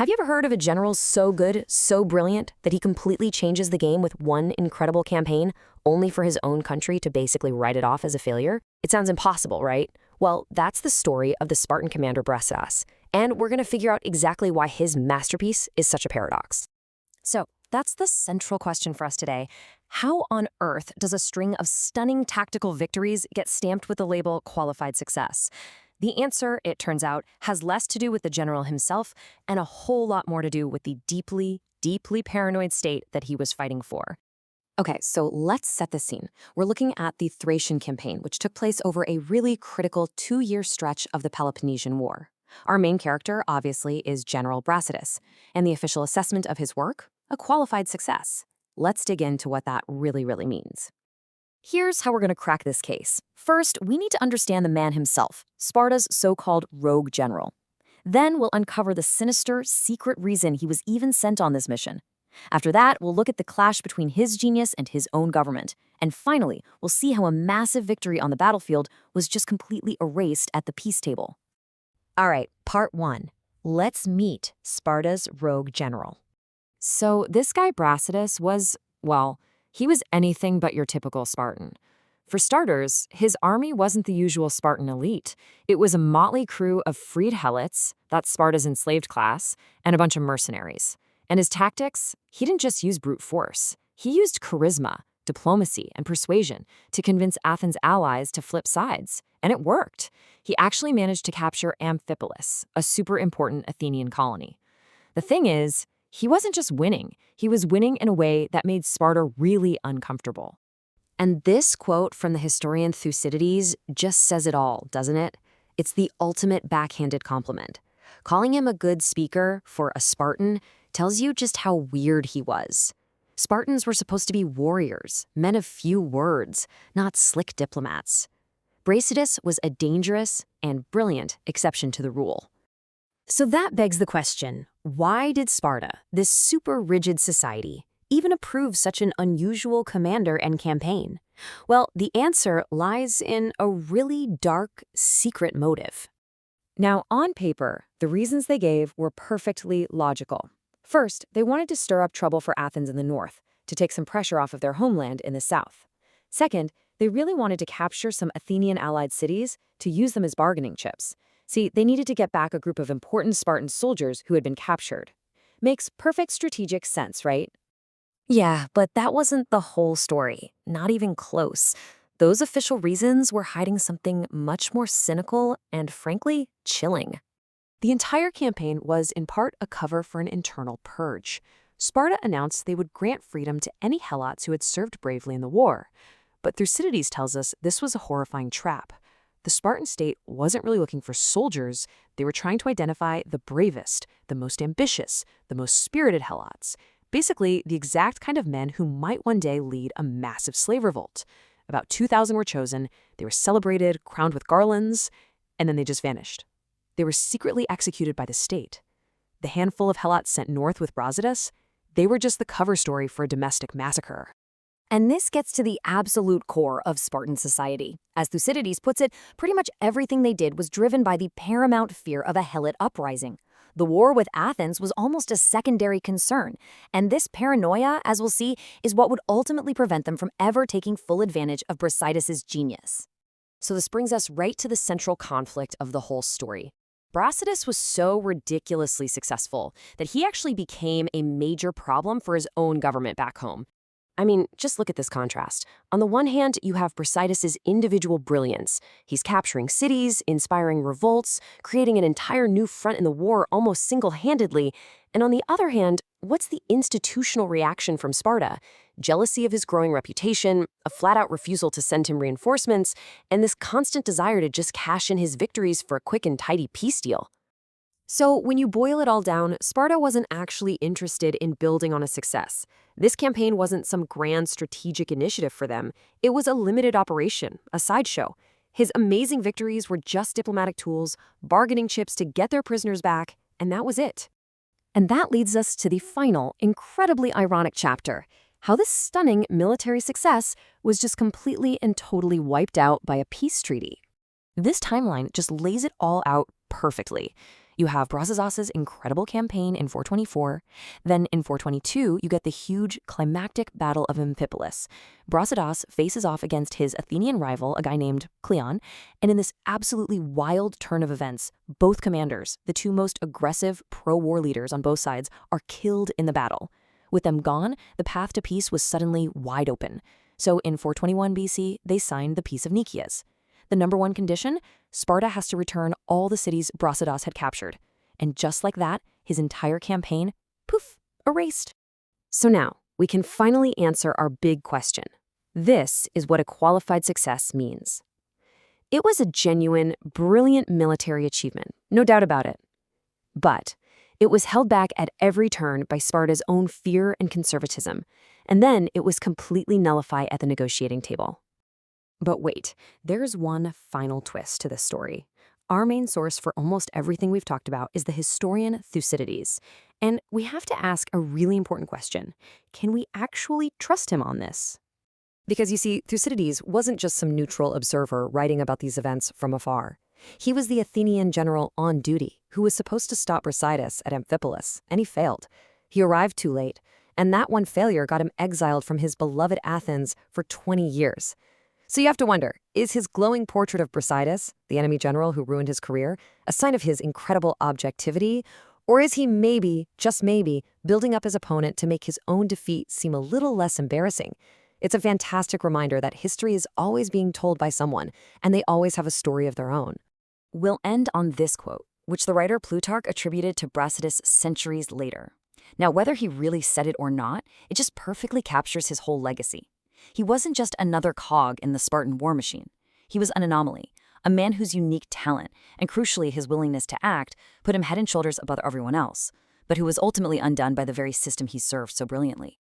Have you ever heard of a general so good, so brilliant, that he completely changes the game with one incredible campaign, only for his own country to basically write it off as a failure? It sounds impossible, right? Well, that's the story of the Spartan commander Brasidas, and we're going to figure out exactly why his masterpiece is such a paradox. So, that's the central question for us today. How on earth does a string of stunning tactical victories get stamped with the label qualified success? The answer, it turns out, has less to do with the general himself and a whole lot more to do with the deeply, deeply paranoid state that he was fighting for. Okay, so let's set the scene. We're looking at the Thracian campaign, which took place over a really critical 2-year stretch of the Peloponnesian War. Our main character, obviously, is General Brasidas, and the official assessment of his work, a qualified success. Let's dig into what that really means. Here's how we're going to crack this case. First, we need to understand the man himself, Sparta's so-called rogue general. Then we'll uncover the sinister, secret reason he was even sent on this mission. After that, we'll look at the clash between his genius and his own government. And finally, we'll see how a massive victory on the battlefield was just completely erased at the peace table. All right, part 1. Let's meet Sparta's rogue general. So this guy Brasidas was, well, he was anything but your typical Spartan. For starters, his army wasn't the usual Spartan elite. It was a motley crew of freed helots, that's Sparta's enslaved class, and a bunch of mercenaries. And his tactics, he didn't just use brute force. He used charisma, diplomacy, and persuasion to convince Athens' allies to flip sides. And it worked. He actually managed to capture Amphipolis, a super important Athenian colony. The thing is, he wasn't just winning. He was winning in a way that made Sparta really uncomfortable. And this quote from the historian Thucydides just says it all, doesn't it? It's the ultimate backhanded compliment. Calling him a good speaker for a Spartan tells you just how weird he was. Spartans were supposed to be warriors, men of few words, not slick diplomats. Brasidas was a dangerous and brilliant exception to the rule. So that begs the question, why did Sparta, this super rigid society, even approve such an unusual commander and campaign? Well, the answer lies in a really dark, secret motive. Now, on paper, the reasons they gave were perfectly logical. First, they wanted to stir up trouble for Athens in the north, to take some pressure off of their homeland in the south. Second, they really wanted to capture some Athenian allied cities to use them as bargaining chips. See, they needed to get back a group of important Spartan soldiers who had been captured. Makes perfect strategic sense, right? Yeah, but that wasn't the whole story. Not even close. Those official reasons were hiding something much more cynical and, frankly, chilling. The entire campaign was, in part, a cover for an internal purge. Sparta announced they would grant freedom to any helots who had served bravely in the war. But Thucydides tells us this was a horrifying trap. The Spartan state wasn't really looking for soldiers. They were trying to identify the bravest, the most ambitious, the most spirited helots. Basically, the exact kind of men who might one day lead a massive slave revolt. About 2,000 were chosen, they were celebrated, crowned with garlands, and then they just vanished. They were secretly executed by the state. The handful of helots sent north with Brasidas, they were just the cover story for a domestic massacre. And this gets to the absolute core of Spartan society. As Thucydides puts it, pretty much everything they did was driven by the paramount fear of a helot uprising. The war with Athens was almost a secondary concern, and this paranoia, as we'll see, is what would ultimately prevent them from ever taking full advantage of Brasidas' genius. So this brings us right to the central conflict of the whole story. Brasidas was so ridiculously successful that he actually became a major problem for his own government back home. I mean, just look at this contrast. On the one hand, you have Brasidas' individual brilliance. He's capturing cities, inspiring revolts, creating an entire new front in the war almost single-handedly. And on the other hand, what's the institutional reaction from Sparta? Jealousy of his growing reputation, a flat-out refusal to send him reinforcements, and this constant desire to just cash in his victories for a quick and tidy peace deal. So when you boil it all down, Sparta wasn't actually interested in building on a success. This campaign wasn't some grand strategic initiative for them. It was a limited operation, a sideshow. His amazing victories were just diplomatic tools, bargaining chips to get their prisoners back, and that was it. And that leads us to the final, incredibly ironic chapter, how this stunning military success was just completely and totally wiped out by a peace treaty. This timeline just lays it all out perfectly. You have Brasidas' incredible campaign in 424. Then in 422, you get the huge climactic Battle of Amphipolis. Brasidas faces off against his Athenian rival, a guy named Cleon, and in this absolutely wild turn of events, both commanders, the two most aggressive pro-war leaders on both sides, are killed in the battle. With them gone, the path to peace was suddenly wide open. So in 421 BC, they signed the Peace of Nicias. The number one condition? Sparta has to return all the cities Brasidas had captured. And just like that, his entire campaign, poof, erased. So now, we can finally answer our big question. This is what a qualified success means. It was a genuine, brilliant military achievement, no doubt about it. But it was held back at every turn by Sparta's own fear and conservatism, and then it was completely nullified at the negotiating table. But wait, there's one final twist to this story. Our main source for almost everything we've talked about is the historian Thucydides, and we have to ask a really important question. Can we actually trust him on this? Because you see, Thucydides wasn't just some neutral observer writing about these events from afar. He was the Athenian general on duty who was supposed to stop Brasidas at Amphipolis, and he failed. He arrived too late, and that one failure got him exiled from his beloved Athens for 20 years. So you have to wonder, is his glowing portrait of Brasidas, the enemy general who ruined his career, a sign of his incredible objectivity, or is he maybe, just maybe, building up his opponent to make his own defeat seem a little less embarrassing? It's a fantastic reminder that history is always being told by someone, and they always have a story of their own. We'll end on this quote, which the writer Plutarch attributed to Brasidas centuries later. Now, whether he really said it or not, it just perfectly captures his whole legacy. He wasn't just another cog in the Spartan war machine. He was an anomaly, a man whose unique talent, and crucially his willingness to act, put him head and shoulders above everyone else, but who was ultimately undone by the very system he served so brilliantly.